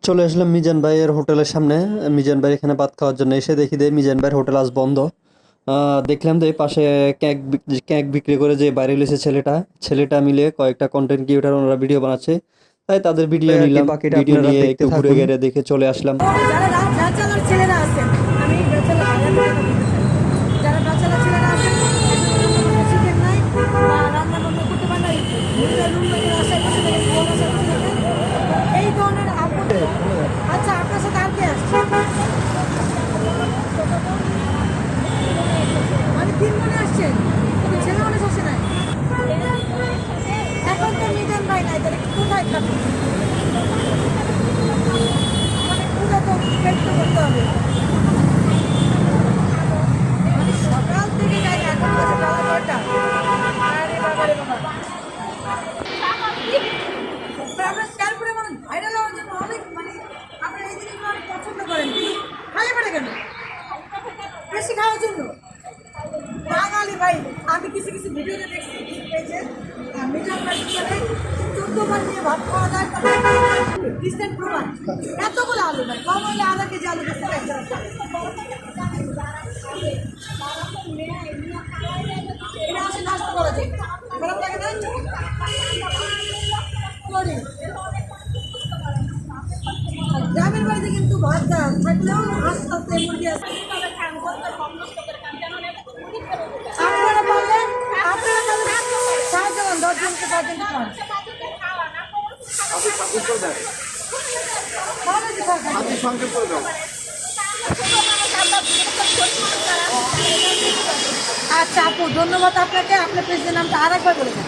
চলে আসলাম মিজান ভাইয়ের হোটেলের সামনে। মিজান ভাই এখানে ভাত খাওয়ার জন্য এসে দেখি যে মিজান ভাইয়ের হোটেল আজ বন্ধ। দেখলাম যে পাশে কেক বিক্রি করে যে বাইরে এসে ছেলেটা মিলে কয়েকটা কন্টেন্ট ক্রিয়েটার ওনারা ভিডিও বানাচ্ছে, তাই তাদের ভিডিও আর কি নিলাম। বাকিটা ভিডিও আপনারা নিয়ে দেখতে একটু ঘুরে থাকুন। ঘেরে দেখে চলে আসলাম। যারা ব্যাচেলর ছেলেরা আছেন, আমি ব্যাচেলর যারা ব্যাচেলর ছেলেরা আছেন, শিখেন নাই বা রান্না বান্না করতে পারেন নাই, নিজের রুমমেটের আশেপাশে থেকে ফোন আসে এই ধরনের আপত্তি। আচ্ছা, আপনার সাথে আর কে আসছে? মানে 3 মনে আসছেন, কিন্তু ছেলে মানুষ আসে নাই। এখন তো মিজান ভাই নাই, তাহলে কোথায় থাকবে? মানে পুরো তো ব্যক্ত করতে হবে। মানে সকাল থেকে যাই, এখন বাজে বেলা 9টা। আরে বাবা রে বাবা, আমরা তারপরে মানে ভাইরাল হওয়ার জন্য অনেক মানে আপনারা এই জিনিসগুলো অনেক পছন্দ করেন, কিন্তু খালি পেটে কেন? বেশি খাওয়ার জন্য। বাঙালি ভাই, আমি কিছু কিছু ভিডিওতে দেখছি, কিছু পেজে মিজান ভাই 14 বার নিয়ে ভাত খাওয়া যায়, ডিস্টেন্ট প্রমাণ। এতগুলো আলু ভাই, কম হলে আধা কেজি আলু বেশি খাই। এটা আসে নষ্ট করা যায়, খারাপ লাগে না? করি। গ্রামের বাড়িতে কিন্তু ভাত দেওয়া থাকলেও আস্তে আস্তে মুরগি আছে। আপনারা বললেন, আপনারা তাহলে সাহায্য করেন, 10 জনকে 5 জনকে খান। তাহলে কি থাকবে? আচ্ছা আপু, ধন্যবাদ আপনাকে। আপনার পেজের নামটা আরেকবার বলে দেন।